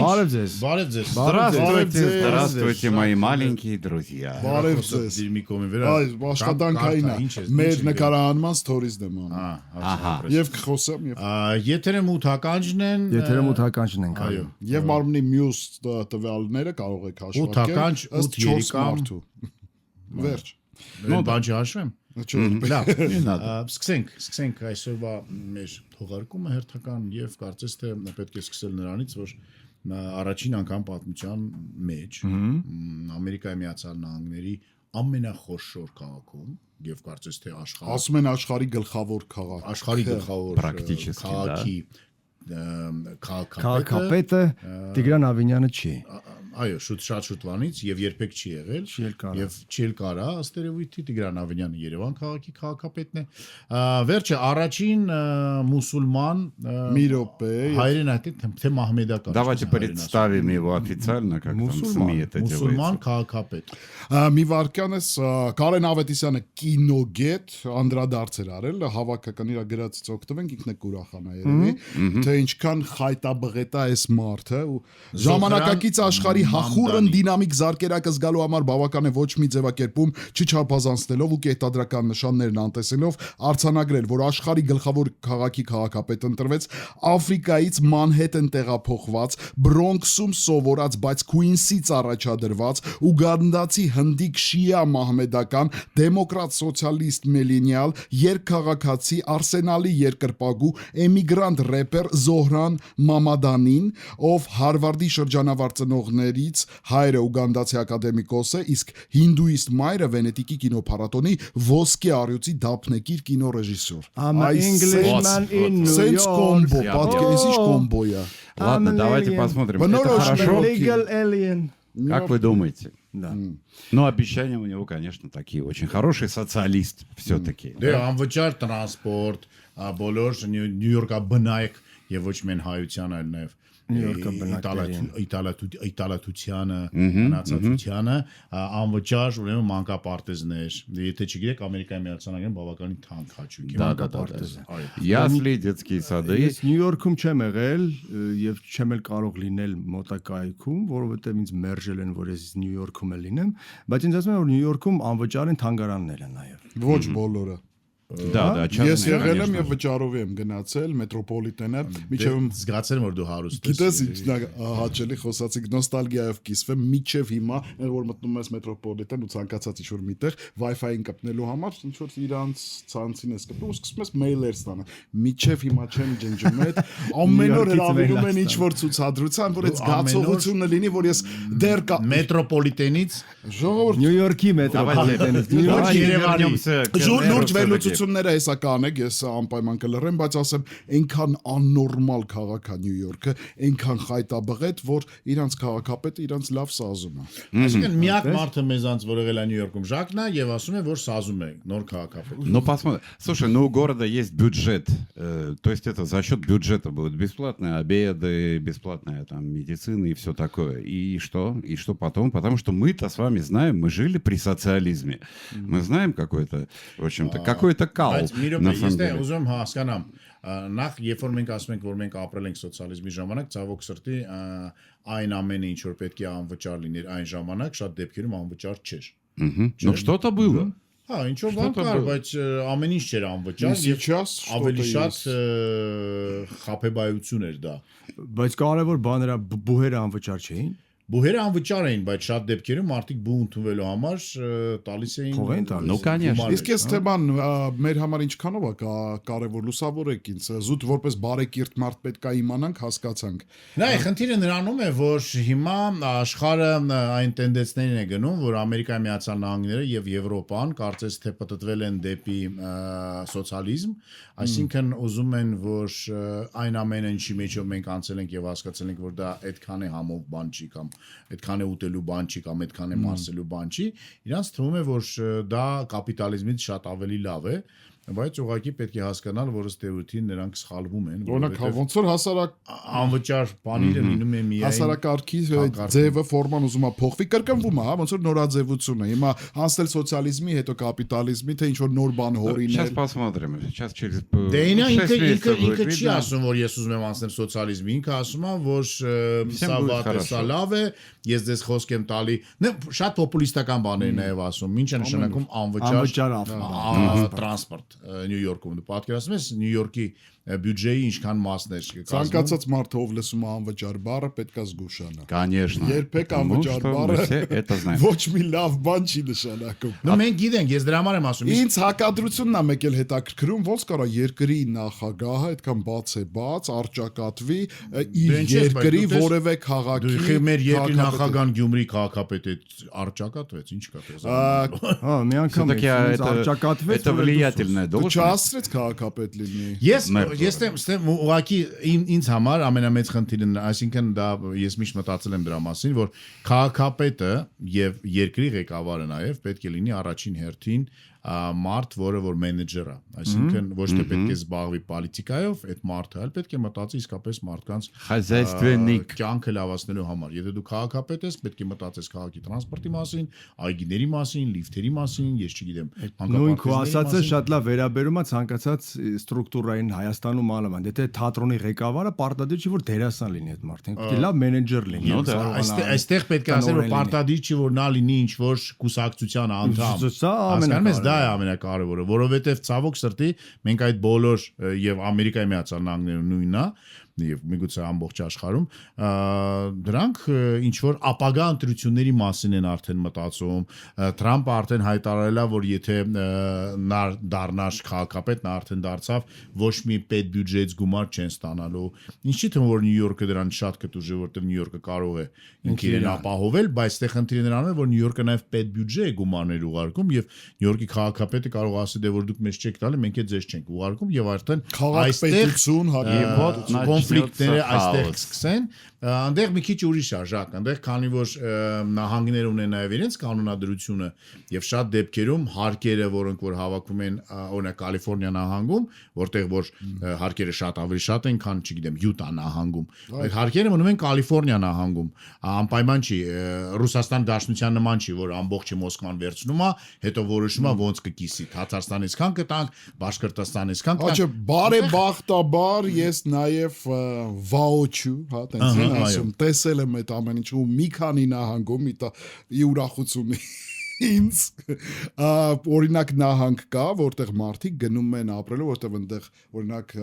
Բարև ձեզ։ Բարև ձեզ։ Здравствуйте, мои маленькие друзья. Բարև ձեզ։ Այս աշխատանքային է։ Մեր նկարահանման stories դեմ անում։ Եվ կխոսեմ եւ Եթերը մութականջն են։ Եթերը մութականջն են այո։ Եվ մարմնի մյուս տվյալները կարող եք հաշվարկել։ Մութականջ 8 մարդու։ Վերջ։ Բան չհաշվեմ։ Լավ, սկսենք այսօրվա մեր թողարկումը հերթական եւ կարծես թե պետք է սկսել նրանից, որ առաջին անգամ պատմության մեջ Ամերիկայի Միացյալ Նահանգների ամենախոշոր քաղաքում եւ կարծես թե աշխարհի ասում են աշխարհի գլխավոր քաղաք։ Աշխարհի գլխավոր Практически, Քաղաքապետը Տիգրան Ավինյանը չի։ Այո, շատ շուտվանից եւ երբեք չի եղել եւ չի կարա ըստ երևույթի Տիգրան Ավինյանը Երևան քաղաքի քաղաքապետն է վերջը առաջին մուսուլման մի րոպե հայրենական թե մահմեդական Давайте представим его официально, как там СМИ это մուսուլման делается. քաղաքապետ մի վարքյանս Կարեն Ավետիսյանը կինոգետ անդրադարձ էր արել հավաքական իր գրածից օգտվենք ինքն է կուրախանա երևի թե ինչքան խայտաբղետ է այս մարդը ու ժամանակակից աշխարհի հախուռն դինամիկ զարգերակը զգալու համար բավական է ոչ մի ձևակերպում չչափազանցնելով ու կետադրական նշաններն անտեսելով արձանագրել, որ աշխարհի գլխավոր քաղաքի քաղաքապետ ընտրվեց Աֆրիկայից Մանհեթեն տեղափոխված, Բրոնքսում սովորած, բայց Քուինսից առաջադրված ուգանդացի հնդիկ շիա մահմեդական դեմոկրատ սոցիալիստ միլենիալ երկքաղաքացի Արսենալի երկրպագու էմիգրանտ рэպեր Զոհրան Մամադանին, ով Հարվարդի շրջանավար ծնողներից հայրը ուգանդացի ակադեմիկոս է, իսկ հինդուիստ մայրը Վենետիկի կինոփառատոնի ոսկե առյուծի դափնեկիր կինոռեժիսոր։ Սենց կոմբո, պատկերացրու կոմբոյա։ Ладно, давайте посмотрим. Это хорошо. Как вы думаете? Да. Ну, обещания у него, конечно, такие. Очень хороший социалист все-таки. Դե անվճար տրանսպորտ, բոլոր Նյու Յորկա բնայք եւ ոչ միայն հայության, այլ նաեւ իտալացությանը, մնացածությանը, անվճար ուրեմն մանկապարտեզներ։ Եթե չգիտեք, Ամերիկայի Միացյալ Նահանգներում բավականին թանկ հաճույք է մանկապարտեզ։ Ясли, детские сады. Ես Նյու Յորքում չեմ եղել եւ չեմ էլ կարող լինել մոտակայքում, որովհետեւ ինձ մերժել են, որ ես Նյու Յորքում եմ լինեմ, բայց ինձ ասում են, որ Նյու Յորքում անվճար են թանգարաններ են նաեւ։ Ոչ բոլորը։ Да, Ես частные, եղել եմ конечно. եւ վճարով եմ գնացել մետրոպոլիտենը, միջև Զգացել եմ, որ դու հարուստ ես։ գիտես ինչ հաճելի խոսացիք նոստալգիայով կիսվեմ, միջև հիմա, որ մտնում ես մետրոպոլիտեն ու ցանկացած ինչ-որ միտեղ Wi-Fi-ին կպնելու համար, ինչ որ իրանց ցանցին ես կպնում, ու սկսում ես մեյլեր ստանալ։ Միջև հիմա չեմ ջնջում այդ, ամեն օր հրավիրում են ինչ-որ ցուցադրության, որ այդ զգացողությունը լինի, որ ես դեռ կա մետրոպոլիտենից ժողովուրդ Նյու Յորքի մետրոպոլիտենից Լուրջ վերլուծությունները հեսա կանեք, ես անպայման կլռեմ, բայց ասեմ, այնքան աննորմալ քաղաք է Նյու Յորքը, այնքան խայտաբղետ, որ իրանց քաղաքապետը իրանց լավ սազում է։ Այսինքն միակ մարդը մեզանց, որ եղել է Նյու Յորքում, Ժակն է եւ ասում է, որ սազում է նոր քաղաքապետ։ Ну, посмотрим. Слушай, ну у города есть бюджет. То есть это за счет бюджета будут бесплатные обеды, бесплатная там медицина и все такое. И что? И что потом? Потому что мы-то с вами знаем, мы жили при социализме. Мы знаем какой-то, в общем-то, какой-то кал. На самом деле. Ուզում հասկանամ, նախ երբ որ մենք ասում ենք, որ մենք ապրել ենք սոցիալիզմի ժամանակ, ցավոք սրտի այն ամենը ինչ որ պետք է անվճար լիներ այն ժամանակ, շատ դեպքերում անվճար չէր։ Ну, что-то было. Հա, ինչ որ բան կար, բայց ամեն ինչ չէր անվճար եւ ավելի շատ խափեբայություն էր դա։ Բայց կարևոր բաները բուհերը անվճար չէին։ Բուհերը անվճար էին, բայց շատ դեպքերում մարդիկ բու ընդունվելու համար տալիս էին։ Ну, конечно. Իսկ այս թեման մեր համար ինչքանով է կարևոր լուսավորեք ինձ զուտ որպես բարեկիրթ մարդ պետք է իմանանք, հասկացանք։ Նայ, խնդիրը նրանում է, որ հիմա աշխարհը այն տենդենսներին է գնում, որ Ամերիկայի Միացյալ Նահանգները եւ Եվրոպան կարծես թե պատտվել են դեպի սոցիալիզմ, այսինքն ուզում են, որ այն ամենը ինչի մեջով մենք անցել ենք եւ հասկացել ենք, որ դա այդքան է համով բան չի կամ այդքան է ուտելու բան չի կամ այդքան է մարսելու բան չի, իրանց թվում է, որ դա կապիտալիզմից շատ ավելի լավ է բայց ուղղակի պետք է հասկանալ, որ ըստ էության նրանք սխալվում են, Օրինակ ոնց որ հասարակ անվճար բաները լինում է միայն հասարակարգի ձևը ֆորման ուզում է փոխվի, կրկնվում է, հա, ոնց որ նորաձևություն է։ Հիմա անցնել սոցիալիզմի, հետո կապիտալիզմի, թե ինչ որ նոր բան հորինել։ Сейчас посмотрим. Сейчас через Դե ինքը 6 месяцев ինքը будет չի видно. ասում, որ ես ուզում եմ անցնել սոցիալիզմի, ինքը ասում է, որ սա будет վատ է, хорошо. սա լավ է, ես դες խոսք եմ տալի։ Շատ պոպուլիստական բաներ նաև ասում, ինչ է նշանակում Անվճար տրանսպորտ Նյու Յորքում։ Դու պատկերացնում ես Նյու Յորքի բյուջեի ինչքան մասներ կկազմում։ Ցանկացած մարդը ով լսում է անվճար բառը պետք է զգուշանա։ Конечно. Երբեք Потому անվճար что мы բառը все это знаем. ոչ մի լավ բան չի նշանակում։ Նո մենք գիտենք, ես դրա համար եմ ասում։ Ինձ հակադրությունն է մեկ էլ հետաքրքրում, ոնց կարա երկրի նախագահը այդքան բաց է բաց, արճակատվի իր երկրի որևէ քաղաքի։ Դու մեր երկրի նախագահան Գյումրի քաղաքապետ է արճակատվեց, ինչ կա դες։ Հա, մի անգամ Все-таки это влиятельная Դու должность. չհասցրեց քաղաքապետ լինի։ Ես ստեմ ուղղակի ինձ համար ամենամեծ խնդիրն է, այսինքն դա ես միշտ մտածել եմ դրա մասին, որ քաղաքապետը եւ երկրի ղեկավարը նաեւ պետք է լինի առաջին հերթին մարդ, որը որ մենեջեր է, այսինքն ոչ թե պետք է զբաղվի պոլիտիկայով, այդ մարդը այլ պետք է մտածի իսկապես մարդկանց Хозяйственник. կյանքը լավացնելու համար։ Եթե դու քաղաքապետ ես, պետք է մտածես քաղաքի տրանսպորտի մասին, այգիների մասին, լիֆթերի մասին, ես չգիտեմ, Նույն քո ասածը շատ լավ վերաբերում է ցանկացած ստրուկտուրային Հայաստանում ալման։ Եթե թատրոնի ղեկավարը պարտադիր չի որ դերասան լինի այդ մարդը, պետք է լավ մենեջեր լինի։ Այստեղ պետք է ասել որ պարտադիր չի որ նա լինի ինչ որ կուսակցության անդամ։ Հասկանում ես, դա է ամենակարևորը, որովհետև ցավոք սրտի մենք այդ բոլոր եւ Ամերիկայի Միացյալ Նահանգներում նույնն է եւ միգուցե ամբողջ աշխարհում դրանք ինչ որ ապագա ընտրությունների մասին են արդեն մտածում Թրամփը արդեն հայտարարել է որ եթե նա դառնար քաղաքապետ նա արդեն դարձավ ոչ մի պետ բյուջեից գումար չեն ստանալու ինչի՞ թե որ Նյու Յորքը դրան շատ կտուժի որտեղ Նյու Յորքը կարող է ինքն իրեն ապահովել բայց այդտեղ խնդիրը նրանում է որ Նյու Յորքը նաև պետ բյուջե է գումարներ ուղարկում եւ Նյու Յորքի քաղաքապետը կարող է ասի դե որ դուք մեզ չեք տալի մենք է ձեզ չենք ուղարկում եւ արդեն Քաղաքապետություն կոնֆլիկտները այստեղ սկսեն այնտեղ մի քիչ ուրիշ է ժակ այնտեղ քանի որ նահանգներ ունեն նաև իրենց կանոնադրությունը եւ շատ դեպքերում հարկերը որոնք որ հավաքում են օրինակ Կալիֆոռնիա նահանգում որտեղ որ հարկերը շատ ավելի շատ են քան չգիտեմ Յուտա նահանգում այդ հարկերը մնում են Կալիֆոռնիա նահանգում անպայման չի Ռուսաստան Դաշնության նման չի որ ամբողջը Մոսկվան վերցնում է հետո որոշում է ոնց կկիսի Թաթարստանից քան կտանք Բաշկորտոստանից քան Աչե բարեբախտաբար ես նաև վաոչու հա տենց ասում տեսել եմ այդ ամեն ինչ ու մի քանի նահանգում ի ուրախություն ինձ օրինակ նահանգ կա որտեղ մարդիկ գնում են ապրելու որտեղ այնտեղ օրինակ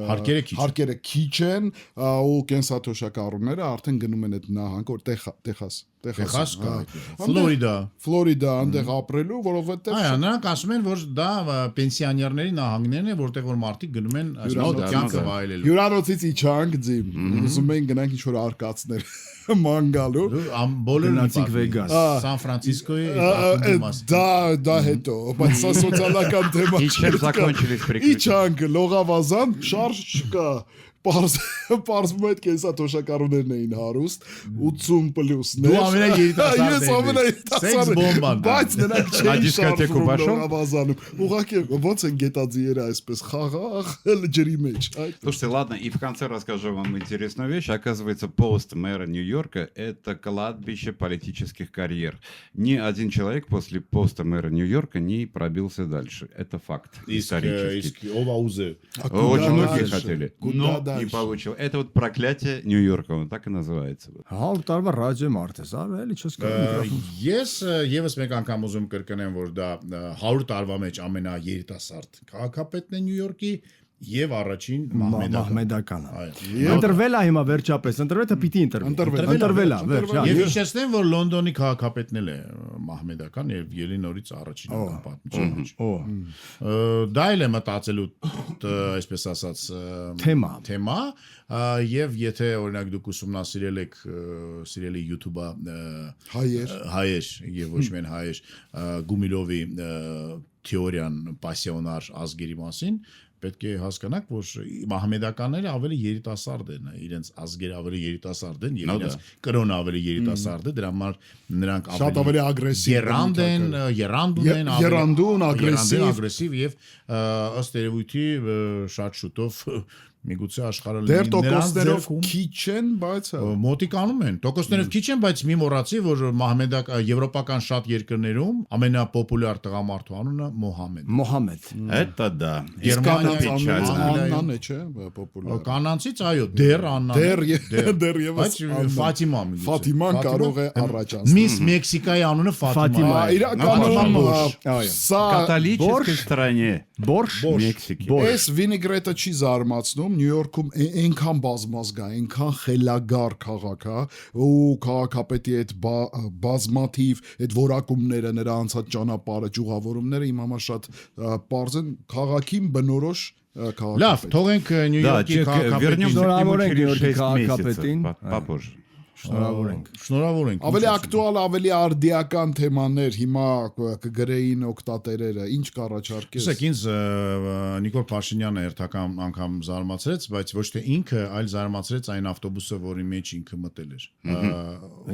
հարկերը քիչ են ու կենսաթոշակառուները արդեն գնում են այդ նահանգ որ Տեխաս կա Ֆլորիդա այնտեղ ապրելու որովհետև նրանք ասում են որ դա պենսիոներների նահանգներն են որտեղ որ մարդիկ գնում են կյանքը վայելելու հյուրանոցից իջանք ձիմ ուզում են գնանք ինչ որ արկածներ մանգալու բոլորը գնացինք Վեգաս Սան Ֆրանցիսկոյի դա հետո բայց սա սոցիալական թեմա И чем закончились приключения? իջանք լողավազան շարժ չկա Պարզվում այդ կենսաթոշակառուներն էին հարուստ 80+-ներ Դու ամենաերիտասարդն Ես ամենաերիտասարդը բայց նրանք չէին շարժվում լողավազանում Ուղղակի ոնց են գետաձիերը այսպես խաղաղ ջրի մեջ Слушайте, ладно, и в конце расскажу вам интересную вещь. Оказывается, пост мэра Нью-Йорка – это кладбище политических карьер. Ни один человек после поста мэра Нью-Йорка не пробился дальше. Это факт исторический. Очень многие хотели, но не получил. Это вот проклятие Нью-Йорка, он так и называется. 100 տարվա ռադիո մարդ է, էլի չես կարող։ Ես եւս մեկ անգամ ուզում կրկնեմ, որ դա 100 տարվա մեջ ամենաերիտասարդ քաղաքապետն է Նյու Յորքի եւ առաջին Մահմեդականը։ Ընտրվել է հիմա վերջապես, ընտրվել է պիտի ընտրվել է, վերջ։ Եվ հիշեցնեմ, որ Լոնդոնի քաղաքապետն էլ է Մահմեդական եւ ելի նորից առաջին անգամ պատմություն։ Դա էլ է մտածելու այսպես ասած թեմա եւ եթե օրինակ դուք ուսումնասիրել եք սիրելի YouTube-ը հայեր եւ ոչ միայն հայեր Գումիլովի թեորիան պասիոնար ազգերի մասին պետք է հասկանաք, որ մահմեդականները ավելի երիտասարդ են, իրենց ազգերը ավելի երիտասարդ են, եւ իրենց կրոնը ավելի երիտասարդ է, դրա համար նրանք Շատ ավելի ագրեսիվ երանդուն, ագրեսիվ եւ ըստ երևույթի շատ շուտով միգուցե աշխարհը դեռ տոկոսներով քիչ են, բայց մոտիկանում են։ Տոկոսներով քիչ են, բայց մի մոռացի, որ եվրոպական շատ երկրներում ամենապոպուլյար տղամարդու անունը Մոհամեդ։ Это да. Աննան է, չէ, պոպուլյար։ Կանանցից այո, դեռ Աննան։ Դեռ եւս Ֆաթիմա Ֆաթիման կարող է առաջացնել։ Միս Մեքսիկայի անունը Ֆաթիմա է։ Իրականում սա Католической стране Բորշ Մեքսիկի։ Այս վինիգրետը չի զարմացնում, Նյու Յորքում այնքան բազմազգա, այնքան խելագար քաղաք է, ու քաղաքապետի այդ բազմաթիվ այդ որակումները, նրա անցած ճանապարհը, ճյուղավորումները իմ համար շատ պարզ են, քաղաքին բնորոշ քաղաքապետ։ Լավ, թողենք Նյու Յորքի քաղաքապետին։ Շնորհավոր ենք Նյու Յորքի քաղաքապետին։ Попозже. Շնորհավոր ենք։ Ավելի ակտուալ, ավելի արդիական թեմաներ հիմա կգրեին օկտատերերը, ինչ կառաջարկես։ Իսկ ինձ Նիկոլ Փաշինյանը հերթական անգամ զարմացրեց, բայց ոչ թե ինքը, այլ զարմացրեց այն ավտոբուսը, որի մեջ ինքը մտել էր։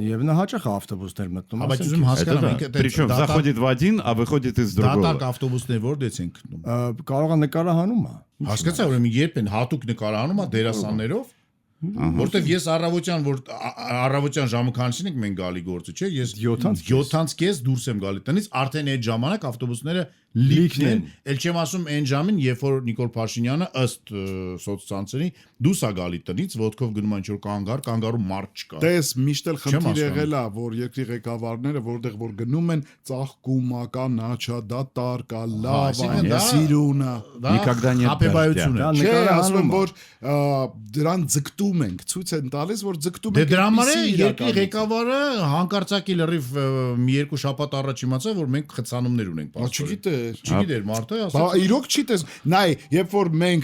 Եվ նա հաճախ ավտոբուսներ мտնում, Բայց ուզում հասկանամ, ինքը Причем заходит в один, а выходит из другого. դատարկ ավտոբուսներ որտեղից են գտնում։ կարող է նկարահանում է։ Հասկացա, ուրեմն երբ են հատուկ նկարահանում, դերասաններով, որտեվ ես առավոտյան ժամը քանչին ենք մենք գալի գործը, չէ՞, ես 7-ից կես դուրս եմ գալի տնից, արդեն այդ ժամանակ ավտոբուսները լիքն են, ել չեմ ասում այն ժամին, երբ որ Նիկոլ Փաշինյանը ըստ սոցցանցերի դուրս է գալի տնից, ոտքով գնում են ինչ-որ կանգառում մարդ չկա։ Տես միշտ էլ խնդիր եղել է, որ երկրի ղեկավարները որտեղ որ գնում են ծաղկում, կանաչա, դատարկ, լավ, սիրունա, Никогда нет հապեբայություն է։ Չէ, ասում եմ, որ դրան ձգտում ենք, ցույց են տալիս, որ ձգտում ենք։ Դե դրա համար է երկրի ղեկավարը հանկարծակի լրիվ մի երկու շաբաթ առաջ իմացա, որ մենք խցանումներ ունենք։ Չգիտեր մարդը, ասաց։ Իրոք չի տես։ Նայ, երբ որ մենք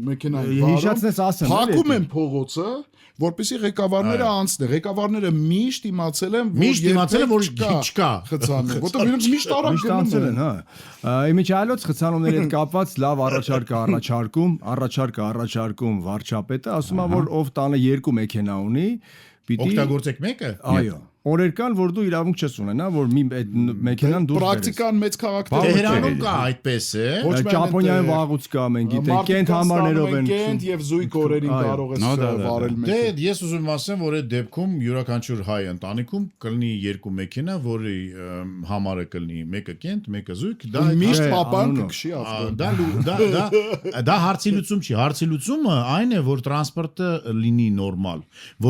մեքենան Հիշացնես ասեմ, փակում են փողոցը, որպեսզի ղեկավարները անցնեն։ Ղեկավարները միշտ իմացել են, որ չկա խցանում, որտեղ իրենք միշտ արագ անցել են, հա։ Իմիջիայլոց խցանումների հետ կապված լավ առաջարկում վարչապետը, ասում է, որ ով տանը 2 մեքենա ունի, պիտի օգտագործեք մեկը։ Այո։ Օրերքան որ դու իրավունք չես ունենա, որ մի այդ մեքենան դուրս բերես։ Պրակտիկան մեծ քաղաքներում Թեհրանում կա այդպես է։ Ճապոնիայում վաղուց կա, մենք գիտենք, կենտ համարներով են։ Կենտ եւ զույգ օրերին կարող ես վարել Դե ես ուզում ասեմ, որ այդ դեպքում յուրաքանչյուր հայ ընտանիքում կլինի 2 մեքենա, որի համարը կլինի մեկը կենտ, մեկը զույգ, դա միշտ պապան կքշի ավտոն։ Դա հարցի լուծում չի, հարցի լուծումը այն է, որ տրանսպորտը լինի նորմալ,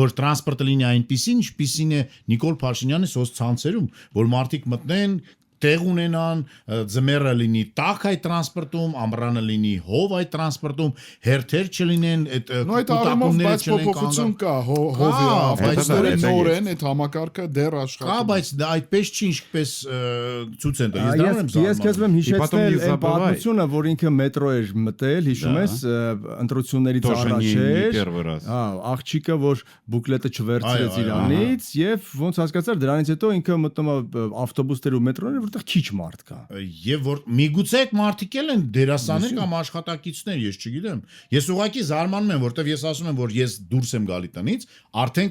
որ տրանսպորտը լինի այնպիսին, ինչպիսին է Նիկոլ Փաշինյանի սոցցանցերում, որ մարդիկ մտնեն տեղ ունենան, ձմեռը լինի տաք այդ տրանսպորտում, ամռանը լինի հով այդ տրանսպորտում, հերթեր չլինեն, այդ կուտակումները չլինեն փոփոխություն կա, հովի, բայց նոր են այդ համակարգը դեռ աշխատում։ Կա, բայց դա այդպես չի, ինչպես ցույց են տալիս։ Ես քեզ եմ հիշեցնել այն պատմությունը, որ ինքը մետրո էր մտել, հիշում ես, ընտրություններից առաջ էր։ Աղջիկը, որ բուկլետը չվերցրեց իրանից եւ ոնց հասկացար, դրանից հետո ինքը մտնում է ավտոբուսներ ու մետրոներ, որտեղ քիչ մարդ կա։ Եվ որ միգուցե այդ մարդիկ են դերասաններ կամ աշխատակիցներ, ես չգիտեմ։ Ես ուղղակի զարմանում եմ, որտեվ ես ասում եմ, որ ես դուրս եմ գալի տնից, արդեն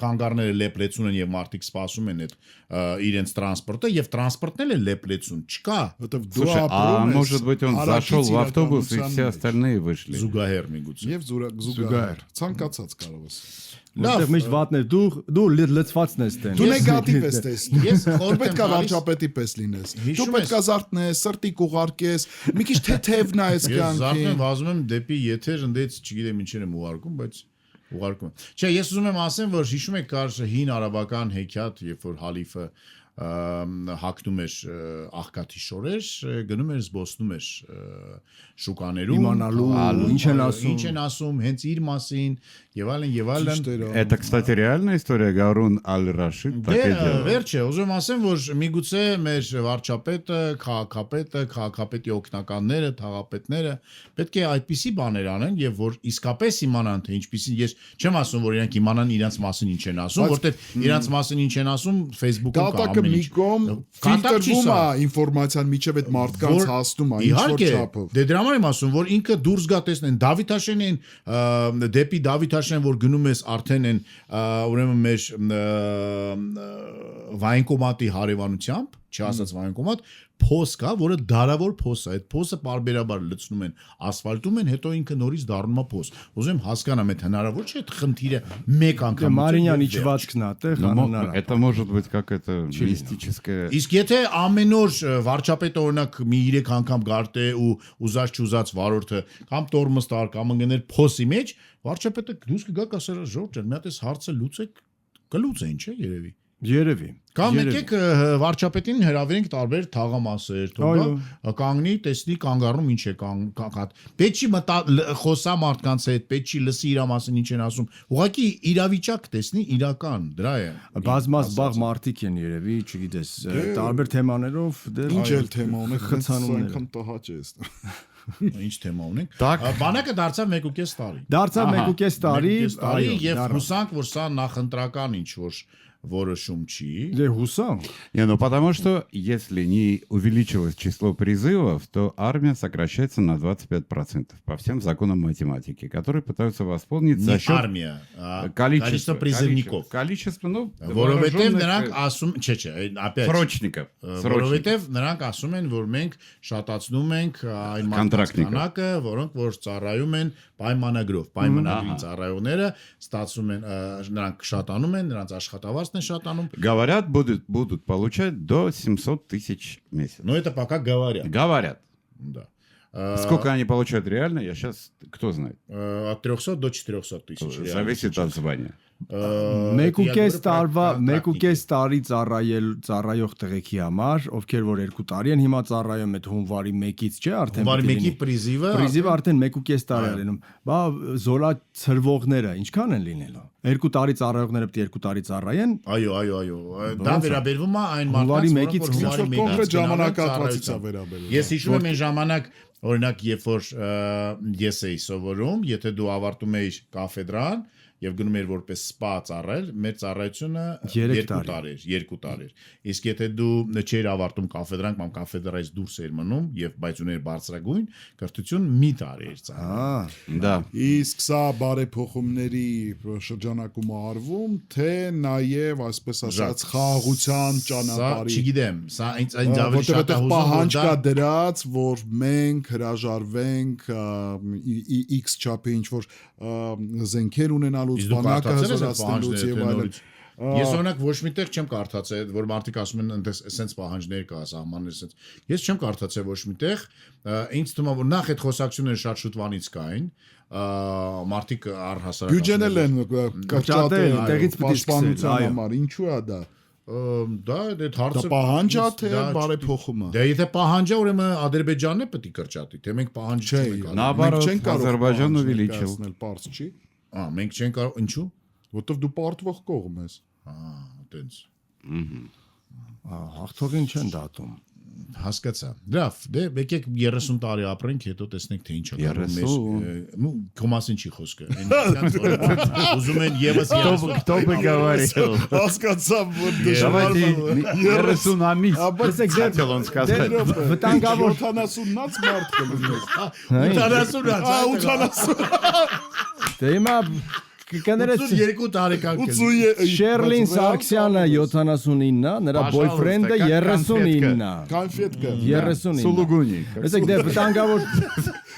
կանգառները լեփլեցուն են եւ մարդիկ սպասում են այդ իրենց տրանսպորտը եւ տրանսպորտն էլ է լեփլեցուն, չկա։ Որտեվ դու Слушай, а ապրում ես, может быть он зашел в автобус и все остальные вышли? Զուգահեռ միգուցե։ Եվ զուգահեռ, ցանկացած կարող ես։ Որտեղ միշտ վատներ, դու լծվածն ես տեն։ Դու նեգատիվ ես տեսնում։ Ես Որ պետք է վարչապետի պես լինես։ Դու պետք է զարթնես, սրտի կուղարկես, մի քիչ թեթև նայես Ես կյանքին։ զարթնում վազում եմ դեպի եթեր, ընդից չգիտեմ ինչեր եմ ուղարկում, բայց ուղարկում եմ։ Չէ, ես ուզում եմ ասեմ, որ հիշում եք կար հին արաբական հեքիաթ, երբ որ հալիֆը հակնում էր աղքատի շորեր, գնում էր զբոսնում էր շուկաներում, իմանալու ինչ են ասում, հենց իր մասին, եւ այլն։ Это, кстати, реальная история. Гарун Аль-Рашид так и делал. Վերջը, ուզում ասեմ, որ միգուցե մեր վարչապետը, քաղաքապետի օգնականները, թաղապետները պետք է այդպիսի բաներ անեն եւ որ իսկապես իմանան թե ինչպիսին ես չեմ ասում, որ իրանք իմանան իրանց մասին ինչ են ասում, որտեվ իրանց մասին ինչ են ասում Facebook-ում կա ինքը մի կողմ ֆիլտրվում է ինֆորմացիան միջև այդ մարդկանց հասնում է ինչ-որ չափով։ Դե դրա համար եմ ասում, որ ինքը դուրս գա տեսնեն Դավիթ Հաշենին, դեպի Դավիթ Հաշեն, որ գնում ես արդեն են ուրեմն մեր վայնկոմատի հարևանությամբ, չասած վայնկոմատ, փոս կա, որը դարավոր փոս է, այդ փոսը բարբերաբար լցնում են ասֆալտում են, հետո ինքը норից դառնում է փոս։ Ուզում եմ հասկանամ, այդ հնարավոր չէ այդ խնդիրը մեկ անգամ։ Մարինյան իջվածքն է, այդտեղ անհնար։ Это может быть какая-то мистическая. Իսկ եթե ամեն օր վարչապետը օրինակ մի 3 անգամ գարտե ու ուզած չուզած վարորդը կամ տորմստար կամ ընկներ փոսի մեջ, վարչապետը դուրս կգա կասեր Ժորժ, մի հատ էս հարցը լուծեք, կլուծեն, չէ՞ երևի։ Երևի։ Կամ եկեք վարչապետին հրավիրենք տարբեր թաղամասեր, թողա կանգնի, տեսնի կանգառում ինչ է կանգ։ Պետք չի խոսա մարդկանց հետ, պետք չի լսի իր մասին ինչ են ասում։ Ուղղակի իրավիճակ տեսնի իրական, դրա է։ Բազմազբաղ մարդիկ են երևի, չգիտես, տարբեր թեմաներով դեռ Ինչ էլ թեմա ունեք, խցանումներ։ այնքան տհաճ է։ Ինչ թեմա ունենք։ Բանակը դարձավ 1.5 տարի։ Դարձավ 1.5 տարի, եւ հուսանք, որ սա նախընտրական ինչ որ որոշում չի։ Դե հուսանք։ Не, ну потому что если не увеличилось число призывов, то армия сокращается на 25% по всем законам математики, которые пытаются восполнить за счет количества призывников. Количество, ну, Որովհետև նրանք ասում, չէ, опять срочников. Որովհետև նրանք ասում են, որ մենք շատացնում ենք այն մարդկանցը, որոնք որ ծառայում են պայմանագրով, պայմանագրի ծառայողները ստացվում են, նրանք շատանում են, նրանց աշխատավարձն է շատանում։ Говорят, будут получать до 700 тысяч в месяц. Но это пока говорят. Говорят. Да. Сколько они получают реально, я сейчас, кто знает. От 300 до 400 тысяч. Зависит от звания. Մեկուկես տարի ծառայող տղեկի համար, ովքեր որ 2 տարի են հիմա ծառայում այդ հունվարի 1-ից, չէ, արդեն հունվարի 1-ի պրիզիվը արդեն 1.5 տարի է լինում։ Բա զոլա ծրվողները ինչքան են լինելու։ 2 տարի ծառայողները պետք է 2 տարի ծառայեն։ Այո։ Դա վերաբերվում է այն մարդկանց, որ հունվարի 1-ից կոնկրետ ժամանակահատվածից է վերաբերվում։ Ես հիշում եմ այն ժամանակ, օրինակ, երբ որ ես էի սովորում, եթե դու ավարտում էիր կաֆեդրան եւ գնում էր որպես սպա ծառայել, մեր ծառայությունը 2 տարի էր։ Իսկ եթե դու չէիր ավարտում կաֆեդրան կամ կաֆեդրայից դուրս էր մնում եւ բայց ուներ բարձրագույն կրթություն, մի տարի էր ծառայում։ Да. Իսկ սա բարեփոխումների շրջանակում արվում, թե նաեւ, այսպես ասած, խաղաղության ճանապարհի։ Չգիտեմ, սա այն ավելի շատ է հուզում, պահանջ կա դրած, որ մենք հրաժարվենք X չափի ինչ որ զենքեր ունենալու բանակը հզորացնելուց եւ այլն։ Ես օրինակ ոչ միտեղ չեմ կարդացել, որ մարդիկ ասում են այսպես պահանջներ կա, սահմաններ այսպես։ Ես չեմ կարդացել ոչ միտեղ, ինձ թվում է որ նախ այդ խոսակցությունները շատ շուտվանից կային, մարդիկ առհասարակ բյուջեն են կրճատել տեղից պետք է պաշտպանության համար, ինչու է դա։ Դա այդ հարցը պահանջ է թե բարեփոխումը։ Դե եթե պահանջ է, ուրեմն Ադրբեջանն է պետք է կրճատի, թե մենք պահանջ չենք կարող։ Наоборот, Ադրբեջան увеличил. Պարզ չի։ Մենք չենք կարող, ինչու՞։ Որտեվ դու պարտվող կողմ ես։ Այտենց։ Հաղթողին չեն դատում։ Հասկացա։ Լավ, դե եկեք 30 տարի ապրենք, հետո տեսնենք թե ինչ է կատարվում մեր։ Ну, քո մասին չի խոսքը։ Ուզում են եւս Кто бы говорил? Հասկացա, որ Давайте 30 на месяц. Хотел он сказать. Վտանգավոր 70-ից մարդ կլինես։ 80 Դե հիմա կներես 82 տարեկան Շերլին Սարգսյանը 79-ա, նրա բոյֆրենդը 39-ա։ Կոնֆետկա։ 39։ Սուլուգունի։ Այսինքն դե վտանգավոր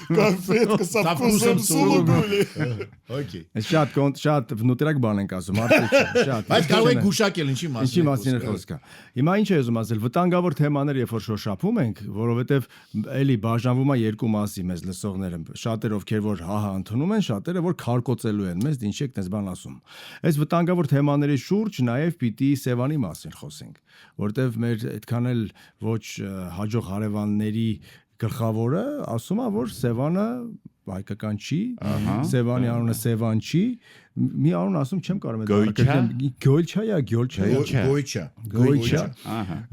Կոնֆետկա սապկուսեմ սուլուգուլի։ Okay։ Շատ վնուտրակ բան ենք ասում, արդյոք շատ։ Բայց կարող եք գուշակել ինչի մասին է խոսքը։ Հիմա ինչ է ուզում ասել, վտանգավոր թեմաներ երբ որ շոշափում ենք, որովհետև էլի բաժանվում է երկու մասի մեզ լսողները, շատերը ովքեր որ հահա ընդունում են, շատերը որ քարկոծելու են մեզ, ինչ եք դες բան ասում։ Այս վտանգավոր թեմաների շուրջ նաև պիտի Սևանի մասին խոսենք, որովհետև մեր այդքան էլ ոչ հաջող հարևանների գլխավորը ասում է, որ Սևանը հայկական չի, Սևանի անունը Սևան չի, մի անուն ասում չեմ կարող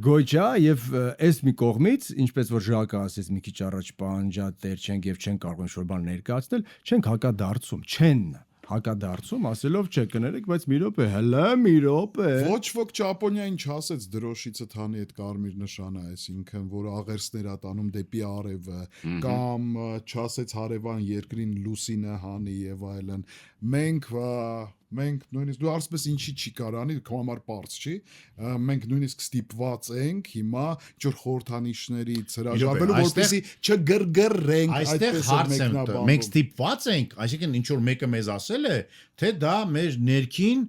Գոյչա եւ այս մի կողմից, ինչպես որ Ժակը ասեց մի քիչ առաջ պահանջատեր չենք եւ չեն կարող ինչ-որ բան ներկայացնել, չենք հակադարձում, չեն հակադարձում, ասելով չէ կներեք, բայց մի րոպե, հələ մի րոպե։ Ոչ ոք Ճապոնիային չասեց դրոշիցը թանի այդ կարմիր նշանը, այսինքն որ աղերսներ ա տանում դեպի արևը, կամ չասեց հարևան երկրին լուսինը հանի եւ այլն։ Մենք նույնիսկ դու ասես ինչի չի կարանի, քո համար པարզ չի։ Մենք նույնիսկ ստիպված ենք հիմա ինչ-որ խորհրդանիշներից հրաժարվելու, որպեսզի չգրգռենք այդպես մեկնաբանվում։ Մենք ստիպված ենք, այսինքն ինչ որ մեկը մեզ ասել է, թե դա մեր ներքին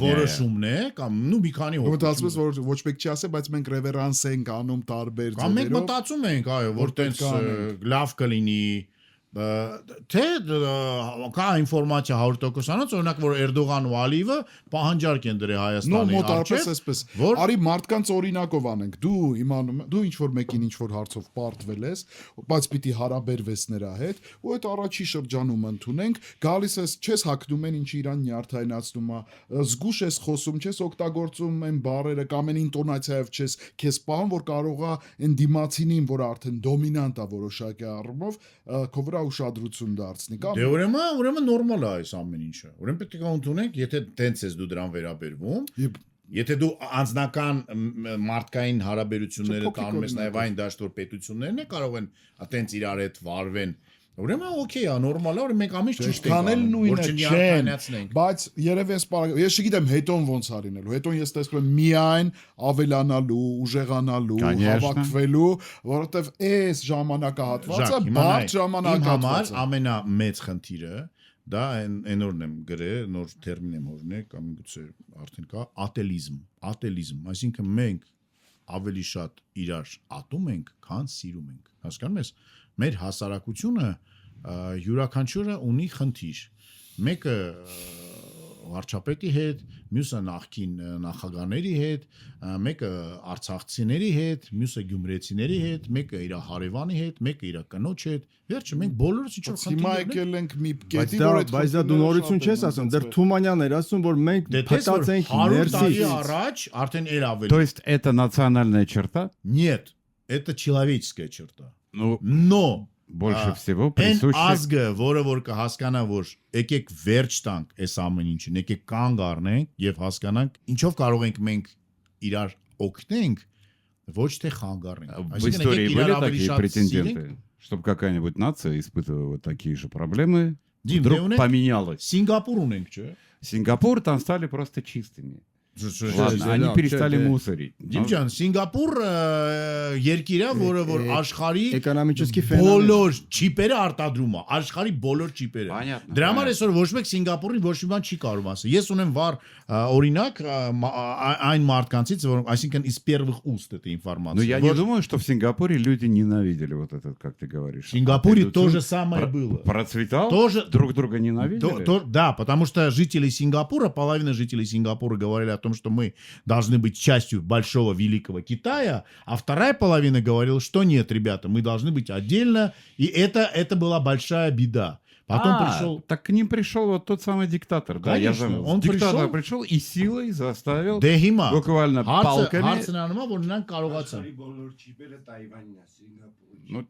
որոշումն է կամ մի քանի հոգի։ Ո՞ւմ ասես որ ոչ մեկ չի ասել, բայց մենք ռևերանս ենք անում տարբեր ձևերով։ Կամ մենք մտածում ենք, այո, որ տենց լավ կլինի թե կա ինֆորմացիա 100%-անոց, օրինակ որ Էրդողան ու Ալիևը պահանջարկ են դրել Հայաստանի առջև, որ արի մարդկանց օրինակով անենք։ Դու իմանում ես, դու ինչ որ մեկին ինչ որ հարցով պարտվել ես, բայց պիտի հարաբերվես նրա հետ, ու այդ առաջի շրջանում ընդունենք, գալիս ես, չես հակնում են ինչի իրան նյարդայնացնում է, զգուշ ես խոսում, չես օգտագործում այն բառերը կամ այն ինտոնացիայով չես քեզ պահում, որ կարող է այն դիմացինին, որ արդեն դոմինանտ է որոշակի առումով, քո վրա ուշադրություն դարձնի կամ դե ուրեմն նորմալ է այս ամեն ինչը ուրեմն պետք է ընդունենք եթե տենց ես դու դրան վերաբերվում եթե դու անձնական մարդկային հարաբերությունները տանում ես նաև այն դաշտ որ պետություններն է կարող են տենց իրար հետ վարվեն ուրեմն օքեյ է նորմալ է որ մենք ամեն ինչ ճիշտ ենք անում նույնը չեն բայց երևի ես չգիտեմ հետոն ոնց է լինելու հետոն ես տեսնում եմ միայն ավելանալու ուժեղանալու հավաքվելու որովհետև այս ժամանակահատվածը բարդ ժամանակահատված է ամենամեծ խնդիրը դա այն օրն եմ գրել նոր տերմին եմ օրինակ կամ գուցե արդեն կա ատելիզմ այսինքն մենք ավելի շատ իրար ատում ենք քան սիրում ենք հասկանում ես մեր հասարակությունը յուրաքանչյուրը ունի խնդիր մեկը վարչապետի հետ մյուսը նախկին նախագահների հետ մեկը արցախցիների հետ մյուսը գյումրեցիների հետ մեկը իր հարևանի հետ մեկը իր կնոջ հետ վերջը մենք բոլորս ինչ որ խնդիրներ հիմա եկել ենք մի կետի որ այդ բայց դա դու նորություն չես ասում դեռ Թումանյանն էր ասում որ մենք փտած ենք ներսից առաջ արդեն էր ավելի То есть это национальная черта? Нет, это человеческая черта. Но больше всего присуще ազգը, որը որ կհասկանա, որ եկեք վերջ տանք այս ամեն ինչին, եկեք կանգ առնենք եւ հասկանանք, ինչով կարող ենք մենք իրար օգնենք, ոչ թե խանգարենք։ В истории были такие претенденты, чтобы какая-нибудь нация испытывала вот такие же проблемы, вдруг поменялась. Сингапур ունենք, չէ՞։ Сингапур там стали просто чистыми. Ладно, они перестали мусорить. Դիմջան, Սինգապուր երկիր է, որը որ աշխարհի էկոնոմիկի ֆենոմեն բոլոր չիպերը արտադրում է, աշխարհի բոլոր չիպերը։ Դրա համար այսօր ոչ մեկ Սինգապուրին ոչ մի бан չի կարող ասել։ Ես ունեմ վառ օրինակ այն մարդկանցից, որ այսինքն из первых уст эта информация. Но я не думаю, что в Сингапуре люди ненавидели вот этот, как ты говоришь. В Сингапуре то же самое было. Процветал? Друг друга ненавидели? Да, потому что жители Сингапура, половина жителей Сингапура говорили о том, что мы должны быть частью большого великого Китая, а вторая половина говорила, что нет, ребята, мы должны быть отдельно, и это была большая беда. Потом пришел... Так к ним пришел вот тот самый диктатор. Да, я заметил. Он диктатор пришел и силой заставил Դեհիմա буквально палками. Հարցն անում է, որ նրանք կարողացան։ Ну,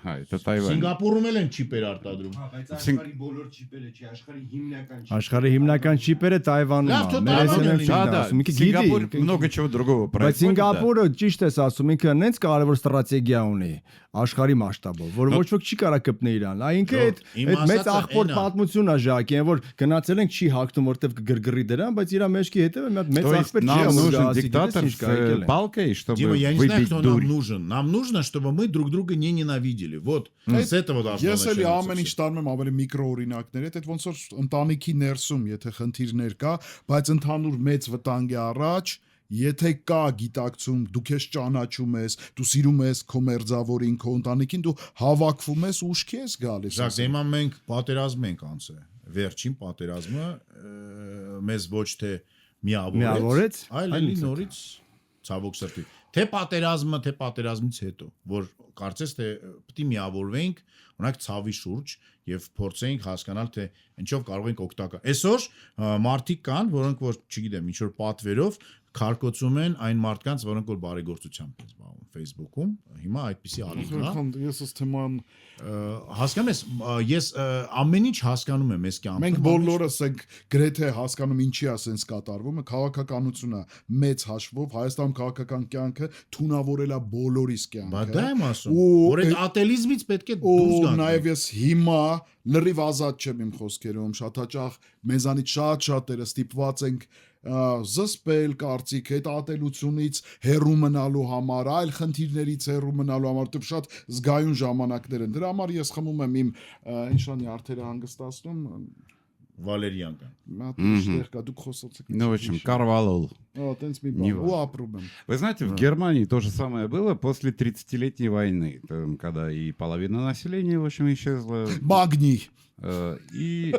это Тайвань. Սինգապուրում էլ են չիպեր արտադրում։ Բայց աշխարհի բոլոր չիպերը չի, աշխարհի հիմնական չիպերը։ Աշխարհի հիմնական չիպերը Տայվանում է։ Да, Сингапур много чего другого происходит. Բայց Սինգապուրը ճիշտ է ասում, ինքը այնց կարևոր ստրատեգիա ունի աշխարհի մասշտաբով, որ ոչ ոք չի կարող կպնել իրան։ Այնքը այդ մեծ ախորդ պատմություն է ժակի, որ գնացել ենք չի հակտում, որտեվ կգրգռի դրան, բայց իր մեջքի հետևը մի հատ մեծ ախպեր չի нужен диктатор с палкой, чтобы выбить дурь. Нам нужно, чтобы мы друг друга не ненавидели. Вот с этого должно начаться. Ես էլի ամեն ինչ տանում եմ ավելի միկրո օրինակներ, այդ ոնց որ ընտանիքի ներսում, եթե խնդիրներ կա, բայց ընդհանուր մեծ վտանգի առաջ Եթե կա գիտակցում, դու քեզ ճանաչում ես, դու սիրում ես քո մերձավորին, քո ընտանիքին, դու հավաքվում ես ու ուշքի ես գալիս։ Ժակ, հիմա մենք պատերազմ ենք անցել։ Վերջին պատերազմը մեզ ոչ թե միավորեց, այլ էլի նորից ցավոք սրտի։ Թե պատերազմը, թե պատերազմից հետո, որ կարծես թե պետք է միավորվենք, օրինակ ցավի շուրջ եւ փորձենք հասկանալ թե ինչով կարող ենք օգտակար։ Այսօր մարդիկ կան, որոնք որ, չգիտեմ, ինչ որ պատվերով քարկոծում են այն մարդկանց, որոնք որ բարեգործությամբ են զբաղվում Facebook-ում, հիմա այդպիսի ալիք կա։ Ես այս թեման Հասկանում ես, ես ամեն ինչ հասկանում եմ այս կյանքում։ մենք բոլորս ենք գրեթե հասկանում ինչի է սենց կատարվում, քաղաքականությունը մեծ հաշվով Հայաստանում քաղաքական կյանքը թունավորել է բոլորիս կյանքը։ Բա դա եմ ասում, որ այդ ատելիզմից պետք է դուրս գանք։ Ու նաև ես հիմա լրիվ ազատ չեմ իմ խոսքերում, շատ հաճախ մեզանից շատերը ստիպված ենք զսպել կարծիք այդ ատելությունից հեռու մնալու համար, այլ խնդիրներից հեռու մնալու համար, դեռ շատ զգայուն ժամանակներ են։ Դրա համար ես խմում եմ իմ ինչանի արդերը հանգստացնում Վալերիան կան։ Մատիշտեր կա դուք խոսացեք։ Ну, в общем, Карвалол. Տենց մի բան, ու ապրում եմ։ Вы знаете, в Германии то же самое было после 30-летней войны, когда и половина населения, в общем, исчезла. Магний. И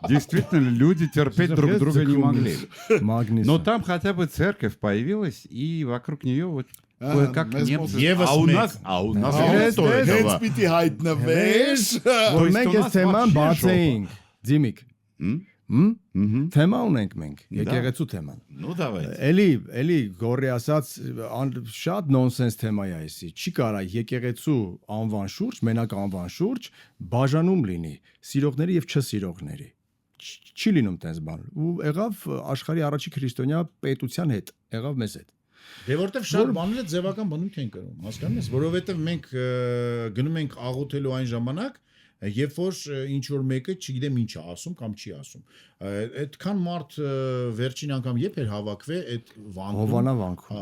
действительно люди терпеть друг друга не могли. Но там хотя бы церковь появилась, и вокруг нее вот кое-как немцы. А у нас Հենց պիտի հայտնվես։ Որ մենք այս թեման բաց էինք, Դիմիկ։ Թեմա ունենք մենք, եկեղեցու թեման։ Ну давайте. Էլի գորի ասած շատ նոնսենս թեմա է այսի։ Չի կարա եկեղեցու անվան շուրջ, մենակ անվան շուրջ բաժանում լինի սիրողների եւ չսիրողների։ Չի լինում տես բան։ Ու եղավ աշխարհի առաջի քրիստոնյա պետության հետ, եղավ մեզ հետ։ Դե որտեվ շատ բաները ձևական բնույթ են կրում, հասկանում ես, որովհետեւ մենք գնում ենք աղոթելու այն ժամանակ, երբ որ ինչ որ մեկը չգիտեմ ինչ է ասում կամ չի ասում։ Այդքան մարդ վերջին անգամ երբ էր հավաքվել այդ վանքում։ Հովանավանքում։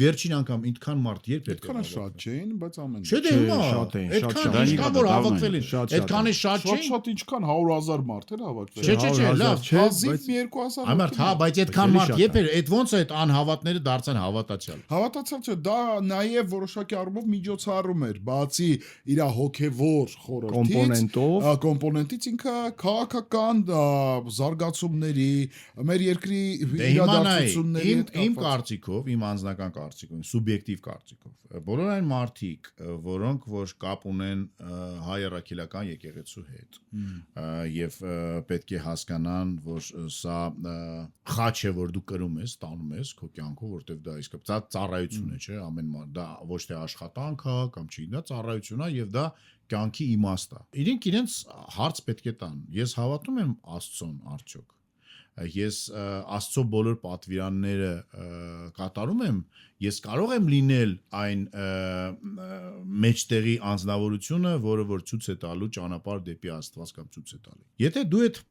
Վերջին անգամ այնքան մարդ երբ էր։ Այդքան շատ չէին, բայց ամեն։ Չէ, դե հիմա շատ էին, այդքան ինչքան որ հավաքվել են։ Այդքան է շատ չէ։ Շատ ինչքան 100,000 մարդ էր հավաքվել։ Չէ, լավ, հազիվ 2,000։ Ամառ, հա, բայց այդքան մարդ երբ էր, այդ ոնց է այդ անհավատները դարձան հավատացյալ։ Հավատացյալ չէ, դա նաև որոշակի առումով միջոցառում էր, բացի իր հոգևոր խորհրդից, կոմպոնենտից ինքը քաղաքական զարգացումների, մեր երկրի իրադարձությունների հետ իմ կարծիքով, իմ անձնական կարծիքով, սուբյեկտիվ կարծիքով, բոլոր այն մարդիկ, որոնք որ կապ ունեն հայ առաքելական եկեղեցու հետ, եւ պետք է հասկանան, որ սա խաչ է, որ դու կրում ես, տանում ես քո կյանքով, որտեվ դա իսկապես ծառայություն է, չէ, ամեն մարդ, դա ոչ թե աշխատանք է կամ չի, դա ծառայություն է եւ դա կյանքի իմաստ է։ Իրենք հարց պետք է տան։ Ես հավատում եմ Աստծուն արդյոք։ Ես Աստծո բոլոր պատվիրանները կատարում եմ, ես կարող եմ լինել այն մեջտեղի անձնավորությունը, որը որ ցույց է տալու ճանապարհ դեպի Աստված կամ ցույց է տալու։ Եթե դու այդ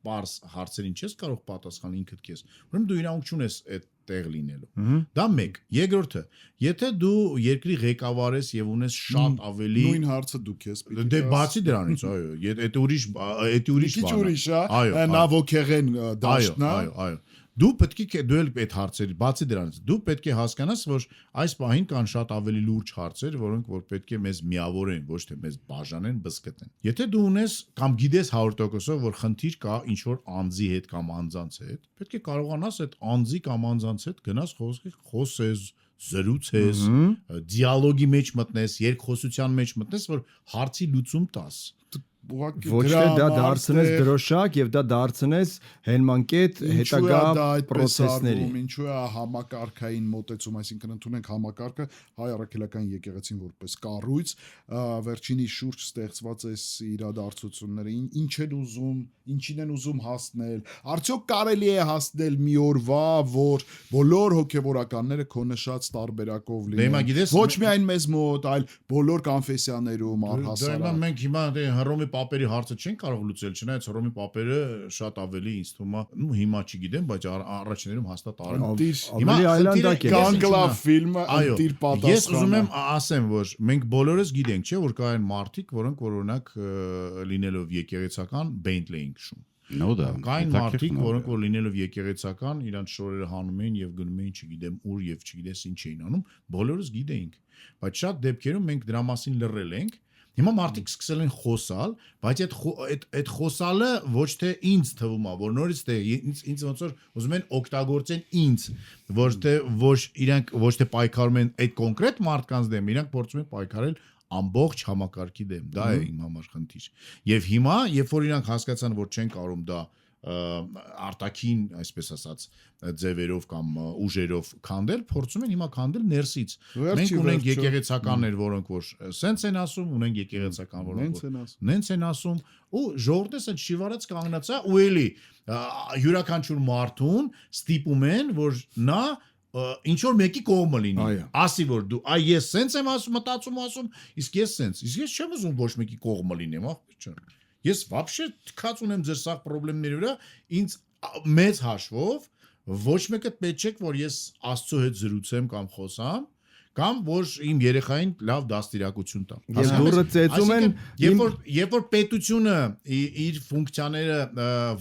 պարզ հարցերին չես կարող պատասխանել ինքդ քեզ, ուրեմն դու իրավունք չունես այդ տեղ լինելու։ Դա մեկ։ Երկրորդը, եթե դու երկրի ղեկավար ես եւ ունես շատ ավելի նույն հարցը դուք ես պիտի։ Դե բացի դրանից, այո, այդ ուրիշ բան։ Քիչ ուրիշ է, նավոքեղեն դաշտն է։ Այո։ Դու պետք է դու էլ այդ հարցերի բացի դրանից դու պետք է հասկանաս, որ այս պահին կան շատ ավելի լուրջ հարցեր, որոնք որ պետք է մեզ միավորեն, ոչ թե մեզ բաժանեն, բզկտեն։ Եթե դու ունես կամ գիտես 100%-ով, որ խնդիր կա ինչ որ անձի հետ կամ անձանց հետ, պետք է կարողանաս այդ անձի կամ անձանց հետ գնաս խոսես, զրուցես, դիալոգի մեջ մտնես, երկխոսության մեջ մտնես, որ հարցի լուծում տաս։ Ոչ թե դա դարձնես դրոշակ եւ դա դարձնես հենմանկետ հետագա process-ների։ Ինչու է համակարգային մոտեցում, այսինքն ընդունենք համակարգը հայ առաքելական եկեղեցին որպես կառույց, վերջինի շուրջ ստեղծված այս իրադարձությունները, ինչ են ուզում, ինչին են ուզում հասնել, արդյոք կարելի է հասնել մի օրվա, որ բոլոր հոգեվորականները քո նշած տարբերակով լինեն։ Ոչ միայն մեզ մոտ, այլ բոլոր կոնֆեսիաներում առհասարակ։ Մենք հիմա Հռոմի պապերի հարցը չեն կարող լուծել, չնայած Հռոմի պապերը շատ ավելի ինձ թվում է, հիմա չգիտեմ, բայց առաջիներում հաստատ արեն։ Հիմա այլանդակ է։ Կանգլավ ֆիլմը ընտիր պատասխանը։ Ես ուզում եմ ասեմ, որ մենք բոլորս գիտենք, չէ, որ կային մարդիկ, որոնք որ օրինակ լինելով եկեղեցական Bentley էին քշում։ Ну да. Կային մարդիկ, որոնք որ լինելով եկեղեցական, իրանց շորերը հանում էին եւ գնում էին, չգիտեմ ուր եւ չգիտես ինչ էին անում, բոլորս գիտեինք։ Բայց շատ դեպքերում մենք դրա մասին լռել ենք։ Հիմա մարդիկ սկսել են խոսալ, բայց այդ խոսալը ոչ թե ինձ թվում է, որ նորից թե ինձ ոնց որ ուզում են օգտագործեն ինձ, ոչ թե պայքարում են այդ կոնկրետ մարդկանց դեմ, իրանք փորձում են պայքարել ամբողջ համակարգի դեմ, դա է իմ համար խնդիր։ Եվ հիմա, երբ որ իրանք հասկացան, որ չեն կարող դա արտաքին, այսպես ասած, ձևերով կամ ուժերով քանդել, փորձում են հիմա քանդել ներսից։ Մենք ունենք եկեղեցականներ, որոնք որ սենց են ասում, ունենք եկեղեցական, որոնք նենց են ասում, ու ժողովուրդը այդ շիվարած կանգնած է, ու էլի յուրաքանչյուր մարդուն ստիպում են, որ նա ինչ որ մեկի կողմը լինի, ասի որ դու ես սենց եմ ասում, մտածում ասում, իսկ ես սենց, իսկ ես չեմ ուզում ոչ մեկի կողմը լինեմ, ախպեր ջան։ Ես вообще թքած ունեմ ձեր սաղ խնդիրների վրա, ինձ մեծ հաշվով ոչ մեկը պետք չէ որ ես Աստծո հետ զրուցեմ կամ խոսամ, կամ որ իմ երեխային լավ դաստիարակություն տամ։ Ես դուրը ծեծում են, երբ որ պետությունը իր ֆունկցիաները